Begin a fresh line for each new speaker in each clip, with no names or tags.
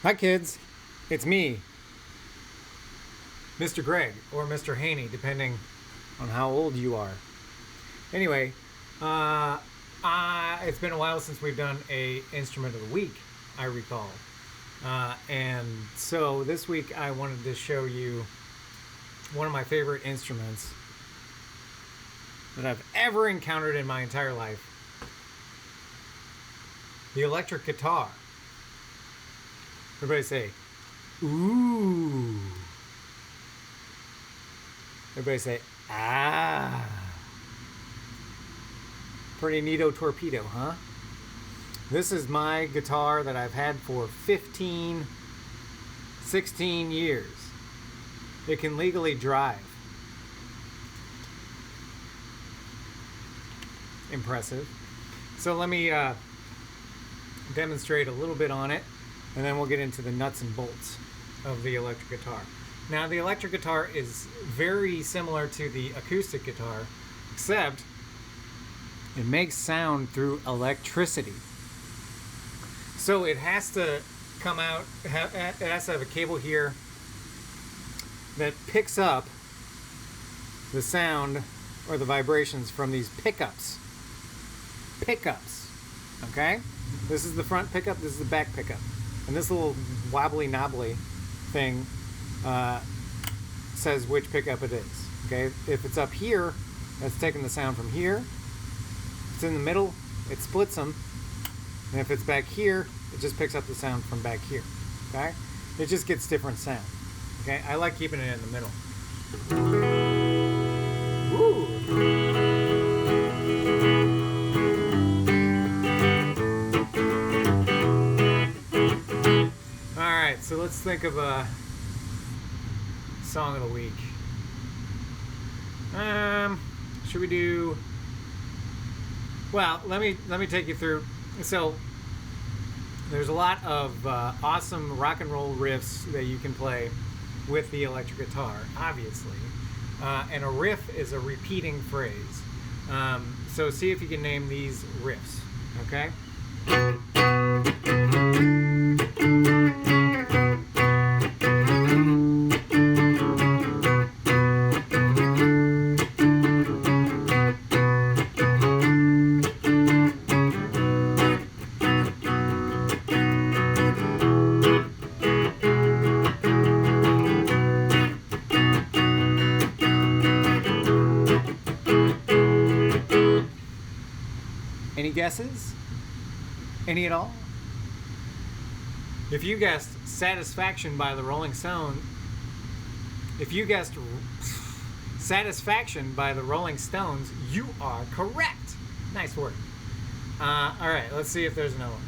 Hi kids, it's me, Mr. Greg, or Mr. Heaney, depending on how old you are. Anyway, it's been a while since we've done a instrument of the week, I recall. And so this week I wanted to show you one of my favorite instruments that I've ever encountered in my entire life. The electric guitar. Everybody say, ooh. Everybody say, ah. Pretty neato torpedo, huh? This is my guitar that I've had for 15, 16 years. It can legally drive. Impressive. So let me demonstrate a little bit on it, and then we'll get into the nuts and bolts of the electric guitar. Now, the electric guitar is very similar to the acoustic guitar, except it makes sound through electricity. So it has to come out, it has to have a cable here that picks up the sound or the vibrations from these pickups. Okay? This is the front pickup, this is the back pickup. And this little wobbly knobbly thing says which pickup it is. Okay? If it's up here, that's taking the sound from here. If it's in the middle, it splits them. And if it's back here, it just picks up the sound from back here. Okay? It just gets different sound. Okay? I like keeping it in the middle. Ooh. So let's think of a song of the week. Should we do? Well, let me take you through. So there's a lot of awesome rock and roll riffs that you can play with the electric guitar, obviously. And a riff is a repeating phrase. So see if you can name these riffs. Okay. Any guesses? Any at all? If you guessed Satisfaction by the Rolling Stones, you are correct. Nice work. All right, let's see if there's another one.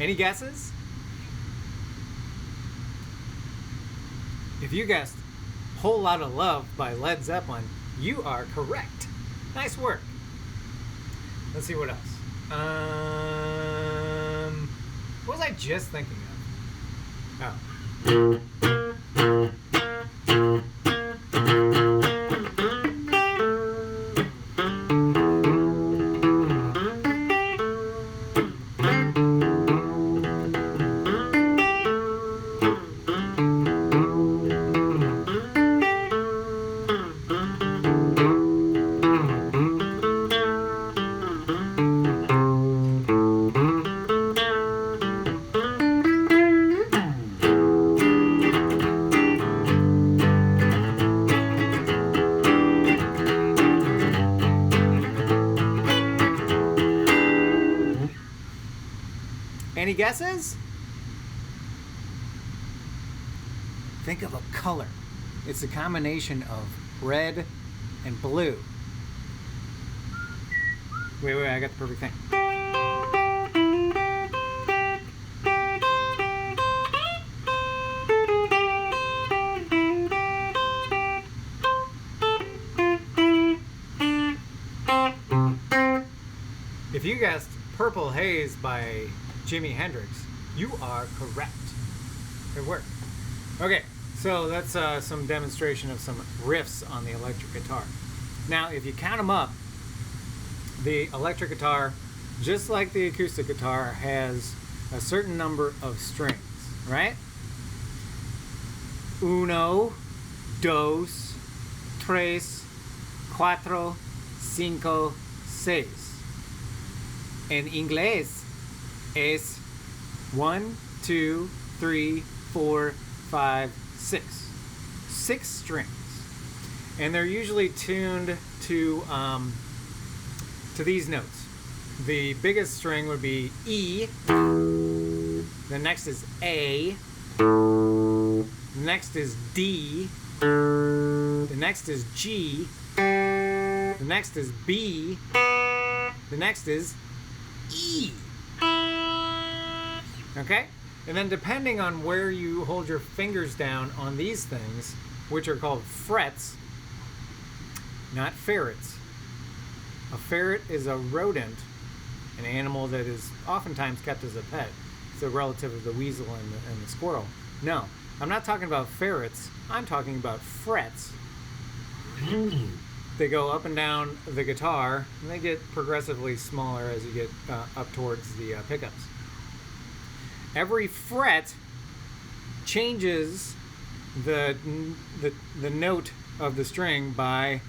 Any guesses? If you guessed Whole Lotta Love by Led Zeppelin, you are correct. Nice work. Let's see what else. What was I just thinking of? Oh. Any guesses? Think of a color. It's a combination of red and blue. Wait, I got the perfect thing. If you guessed Purple Haze by Jimi Hendrix, you are correct. It worked. Okay, so that's some demonstration of some riffs on the electric guitar. Now, if you count them up, the electric guitar, just like the acoustic guitar, has a certain number of strings, right? Uno, dos, tres, cuatro, cinco, seis. En inglés es 1, 2, 3, 4, 5, 6. 6 strings. And they're usually tuned to these notes. The biggest string would be E. The next is A. The next is D. The next is G. The next is B. The next is E. Okay? And then depending on where you hold your fingers down on these things, which are called frets, not ferrets. A ferret is a rodent, an animal that is oftentimes kept as a pet. It's a relative of the weasel and the squirrel. No, I'm not talking about ferrets. I'm talking about frets. They go up and down the guitar, and they get progressively smaller as you get up towards the pickups. Every fret changes the note of the string by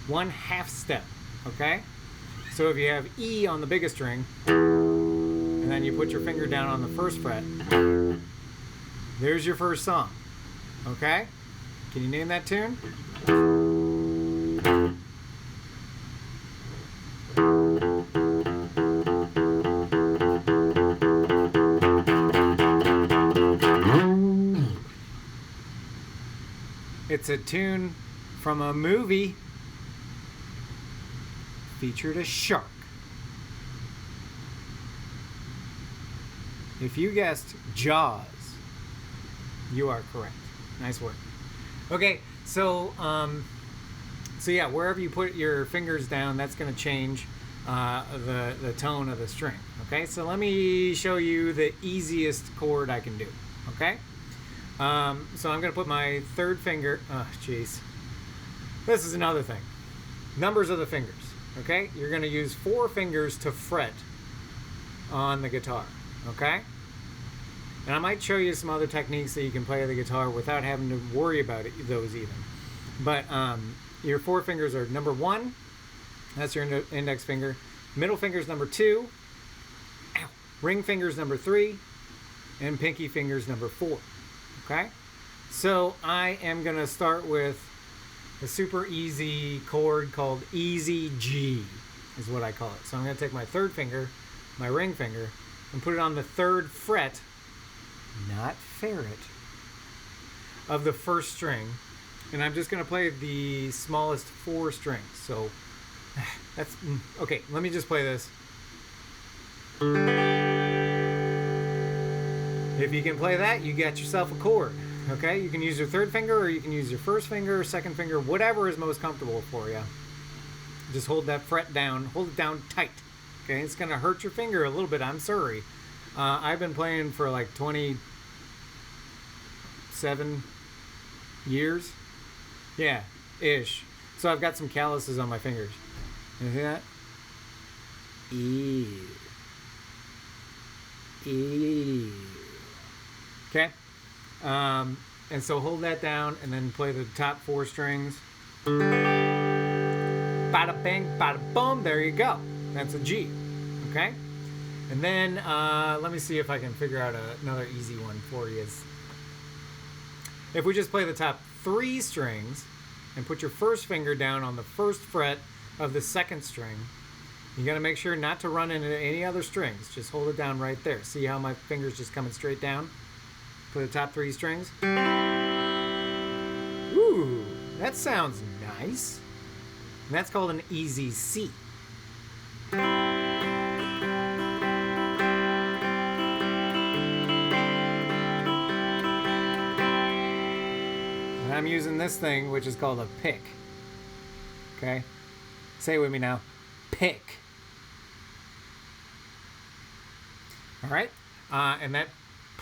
1/2 step, okay? So if you have E on the biggest string, and then you put your finger down on the first fret, there's your first song, okay? Can you name that tune? It's a tune from a movie featured a shark. If you guessed Jaws, you are correct. Nice work. Okay, so yeah, wherever you put your fingers down, that's going to change the tone of the string. Okay, so let me show you the easiest chord I can do. Okay, so I'm going to put my third finger. Oh, jeez. This is another thing. Numbers of the fingers. Okay, you're going to use 4 fingers to fret on the guitar. Okay, and I might show you some other techniques that you can play the guitar without having to worry about those even. But your 4 fingers are number 1, that's your index finger. Middle finger's number 2. Ow. Ring finger's number 3, and pinky finger's number 4. Okay, so I am going to start with a super easy chord called easy G, is what I call it. So I'm going to take my third finger, my ring finger, and put it on the 3rd fret, not ferret, of the 1st string. And I'm just going to play the smallest 4 strings. So that's, okay, let me just play this. If you can play that, you got yourself a chord. Okay, you can use your 3rd finger, or you can use your 1st finger, or 2nd finger, whatever is most comfortable for you. Just hold that fret down, hold it down tight. Okay, it's gonna hurt your finger a little bit, I'm sorry. I've been playing for like 27 years. Yeah, ish. So I've got some calluses on my fingers. You see that? E. Okay. And so hold that down and then play the top 4 strings. Bada bang, bada boom, there you go. That's a G. Okay? And then let me see if I can figure out another easy one for you. If we just play the top 3 strings and put your 1st finger down on the 1st fret of the 2nd string, you got to make sure not to run into any other strings. Just hold it down right there. See how my finger's just coming straight down? For the top 3 strings. Ooh, that sounds nice. And that's called an easy C. And I'm using this thing, which is called a pick. Okay? Say it with me now. Pick. All right? And that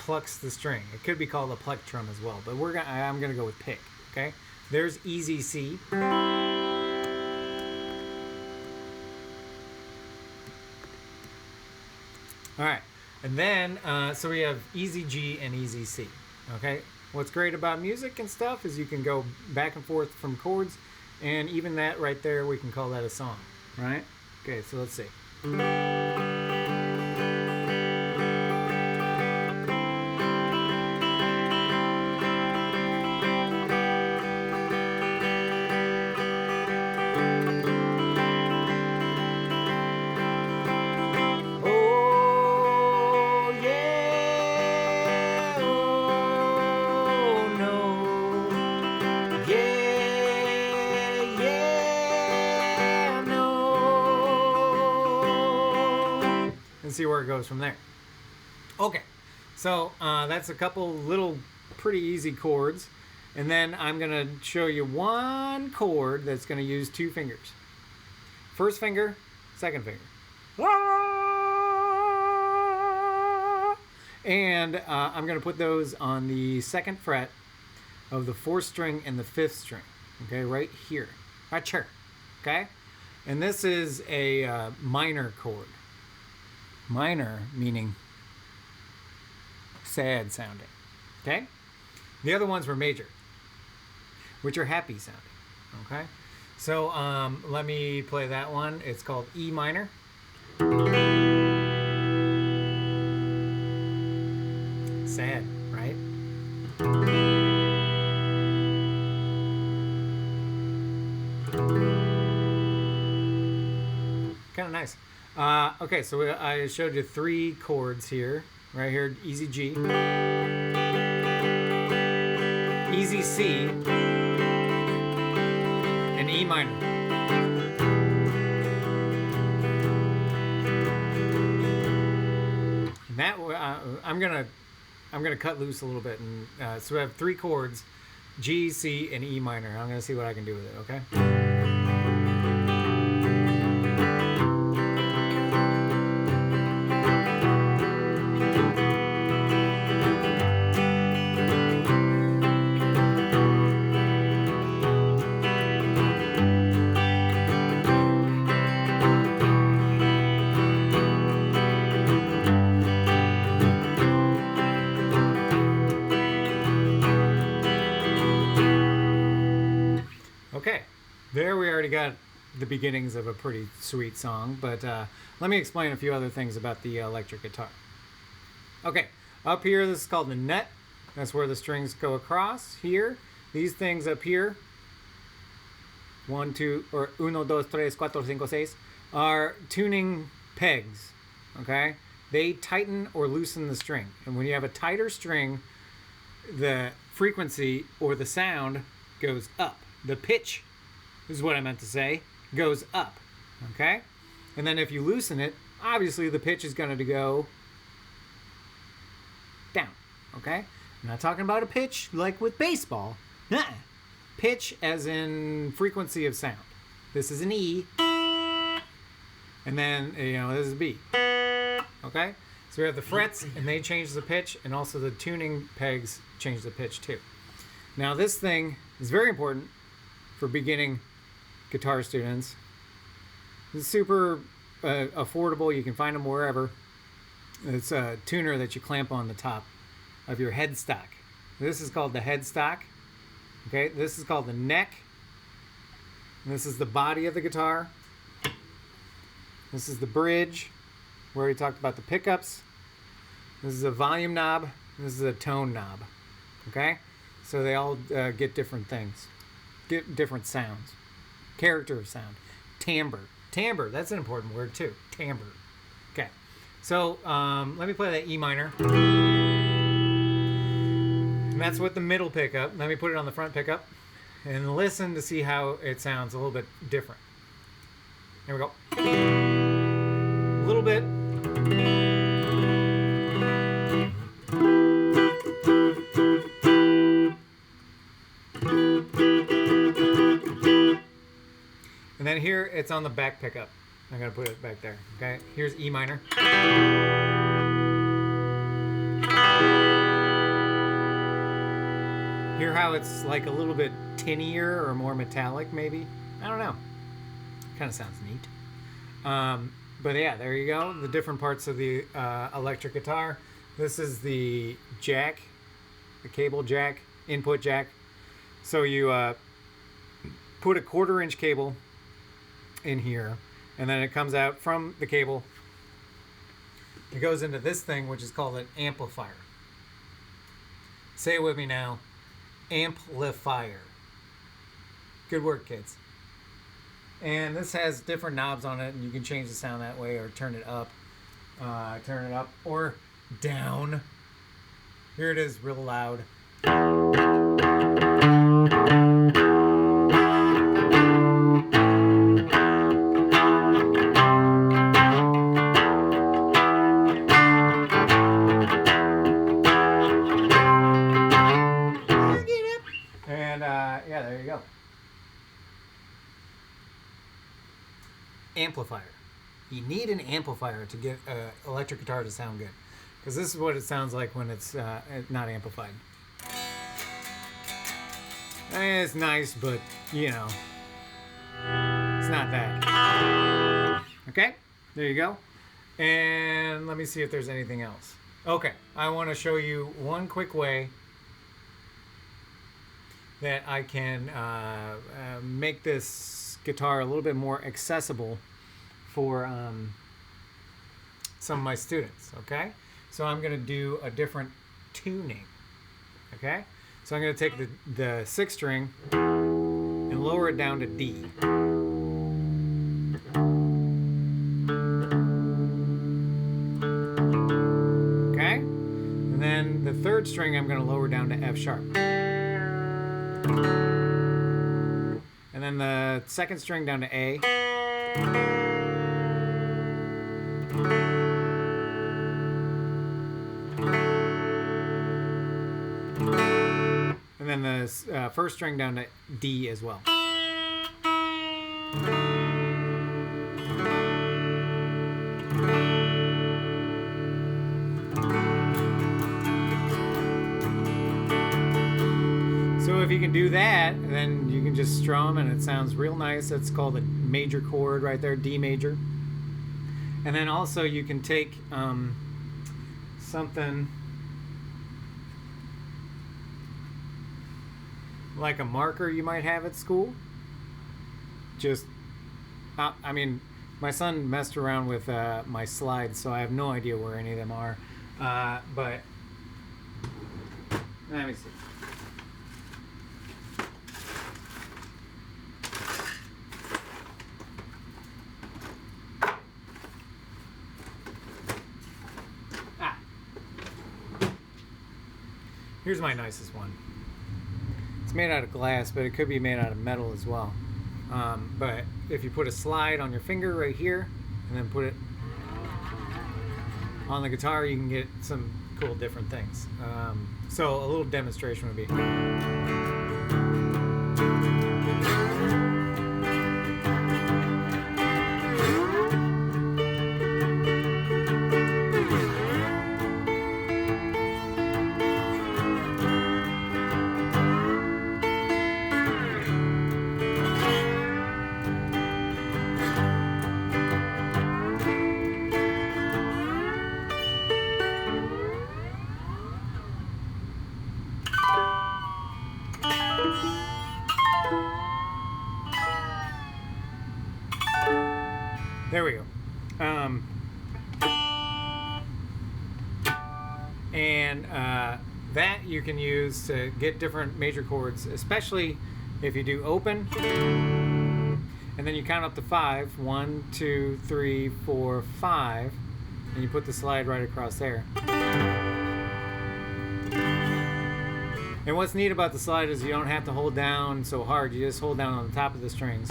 plucks the string. It could be called a plectrum as well, but I'm gonna go with pick. Okay, there's easy C. All right, and then so we have easy G and easy C. Okay, what's great about music and stuff is you can go back and forth from chords, and even that right there, we can call that a song, right? Okay, so let's see. And see where it goes from there. Okay, so that's a couple little pretty easy chords, and then I'm gonna show you one chord that's gonna use two fingers. First finger, second finger. And I'm gonna put those on the second fret of the fourth string and the fifth string. Okay, right here, right here. Okay, and this is a minor chord. Minor meaning sad sounding. Okay? The other ones were major, which are happy sounding. Okay? So let me play that one. It's called E minor. Sad, right? Kind of nice. Okay, so I showed you three chords here. Right here, easy G, easy C, and E minor. And that I'm gonna cut loose a little bit, and so we have three chords: G, C, and E minor. I'm gonna see what I can do with it. Okay. Okay, there we already got the beginnings of a pretty sweet song, but let me explain a few other things about the electric guitar. Okay, up here, this is called the net. That's where the strings go across here. These things up here, 1, 2, or 1, 2, 3, 4, 5, 6, are tuning pegs, okay? They tighten or loosen the string. And when you have a tighter string, the frequency or the sound goes up. The pitch, is what I meant to say, goes up, okay? And then if you loosen it, obviously the pitch is going to go down, okay? I'm not talking about a pitch like with baseball. Nuh-uh. Pitch as in frequency of sound. This is an E, and then, this is a B, okay? So we have the frets, and they change the pitch, and also the tuning pegs change the pitch too. Now this thing is very important for beginning guitar students. It's super affordable. You can find them wherever. It's a tuner that you clamp on the top of your headstock. This is called the headstock. Okay, this is called the neck. And this is the body of the guitar. This is the bridge. We already talked about the pickups. This is a volume knob. This is a tone knob. Okay, so they all get different things. Different sounds, character of sound, timbre. Timbre, that's an important word too. Timbre. Okay, so let me play that E minor. And that's with the middle pickup. Let me put it on the front pickup and listen to see how it sounds a little bit different. Here we go. A little bit. And then here, it's on the back pickup. I'm going to put it back there. Okay, here's E minor. Hear how it's like a little bit tinier or more metallic, maybe? I don't know. Kind of sounds neat. But yeah, there you go. The different parts of the electric guitar. This is the jack, the cable jack, input jack. So you put a 1/4 inch cable in here, and then it comes out from the cable. It goes into this thing, which is called an amplifier. Say it with me now. Amplifier. Good work, kids. And this has different knobs on it, and you can change the sound that way, or turn it up or down. Here it is, real loud. And yeah, there you go. Amplifier. You need an amplifier to get an electric guitar to sound good, because this is what it sounds like when it's not amplified. It's nice, but you know, it's not that. Okay, there you go. And let me see if there's anything else. Okay, I want to show you one quick way that I can make this guitar a little bit more accessible for some of my students. Okay, so I'm going to do a different tuning. Okay, so I'm going to take the 6th string and lower it down to D. Okay, and then the 3rd string I'm going to lower down to F sharp. And then the 2nd string down to A. And then the 1st string down to D as well. So if you can do that, then you can just strum and it sounds real nice. It's called a major chord right there, D major. And then also you can take something like a marker you might have at school. Just, I mean, my son messed around with my slides, so I have no idea where any of them are. But let me see. Here's my nicest one. It's made out of glass, but it could be made out of metal as well. But if you put a slide on your finger right here, and then put it on the guitar, you can get some cool different things. So a little demonstration would be. There we go. And that you can use to get different major chords, especially if you do open, and then you count up to 5. 1, 2, 3, 4, 5, and you put the slide right across there. And what's neat about the slide is you don't have to hold down so hard. You just hold down on the top of the strings.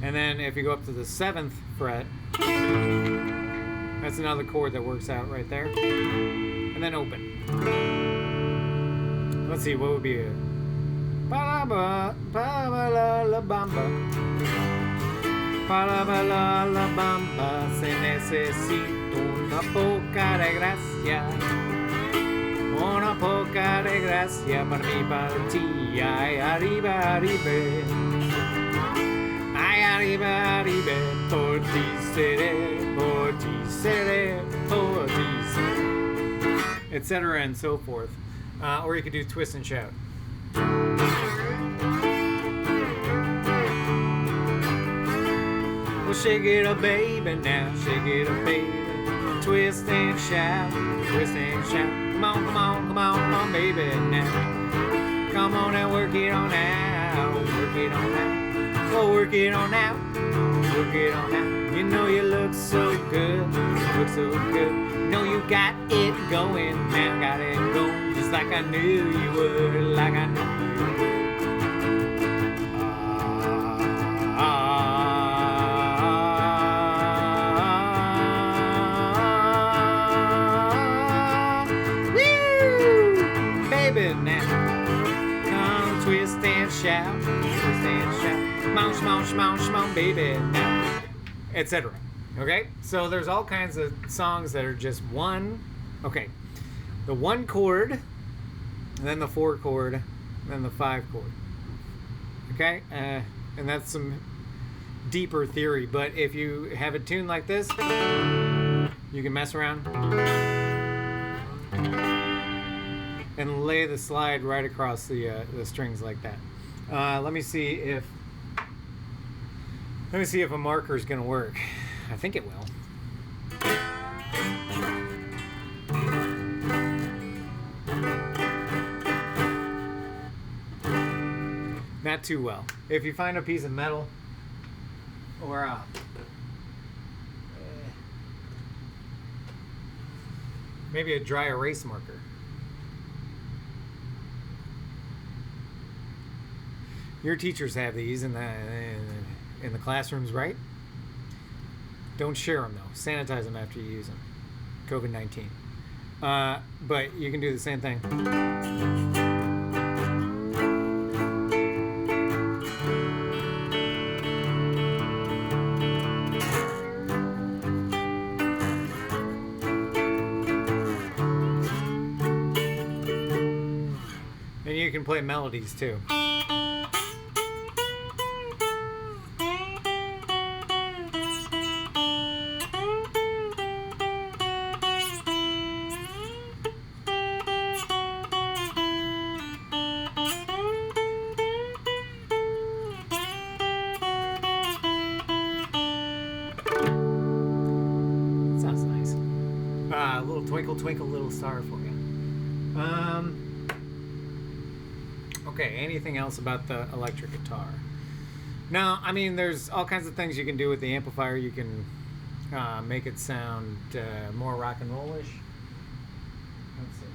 And then if you go up to the 7th fret, that's another chord that works out right there. And then open. Let's see, what would be a ba-la-ba, ba-la-la-la-bamba. Ba-la-ba-la-la-bamba, se necesito una poca de gracia. Una poca S, yeah, but me by the T, I arriba, arriba. I arriba, arriba, etc. and so forth. Or you could do twist and shout. Well, shake it up, baby, now, shake it up, baby. Twist and shout, twist and shout. Come on, come on, come on, come on, baby, now. Come on and work it on out, work it on out. Well, work it on out, work it on out. You know you look so good, look so good. You know you got it going, now got it going. Just like I knew you would, like I knew you would. Shout, twist and shout, mount, mount, mount, mount, baby, now, etc. Okay, so there's all kinds of songs that are just one. Okay, the 1 chord, and then the 4 chord, and then the 5 chord. Okay, and that's some deeper theory. But if you have it tuned like this, you can mess around and lay the slide right across the strings like that. Let me see if a marker is going to work. I think it will. Not too well. If you find a piece of metal or maybe a dry erase marker. Your teachers have these in the classrooms, right? Don't share them though. Sanitize them after you use them. COVID-19. But you can do the same thing. And you can play melodies too. Twinkle, twinkle, little star for you. Okay, anything else about the electric guitar? Now, I mean, there's all kinds of things you can do with the amplifier. You can make it sound more rock and roll-ish. Let's see.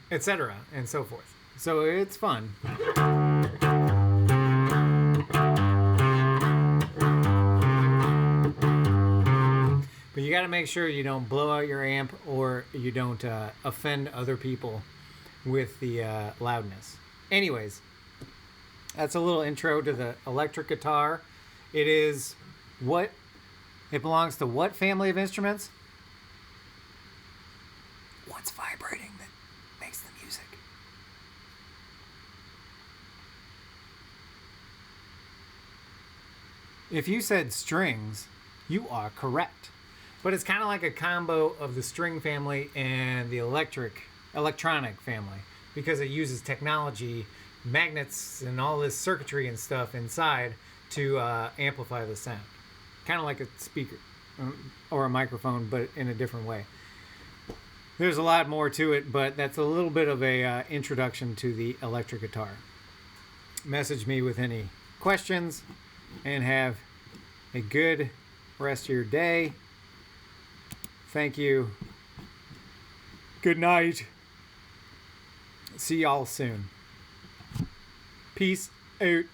Etc. and so forth. So it's fun. But you got to make sure you don't blow out your amp or you don't offend other people with the loudness. Anyways, that's a little intro to the electric guitar. It belongs to what family of instruments? What's vibrating that makes the music? If you said strings, you are correct. But it's kind of like a combo of the string family and the electronic family, because it uses technology, magnets, and all this circuitry and stuff inside to amplify the sound. Kind of like a speaker or a microphone, but in a different way. There's a lot more to it, but that's a little bit of a introduction to the electric guitar. Message me with any questions, and have a good rest of your day. Thank you. Good night. See y'all soon. Peace out.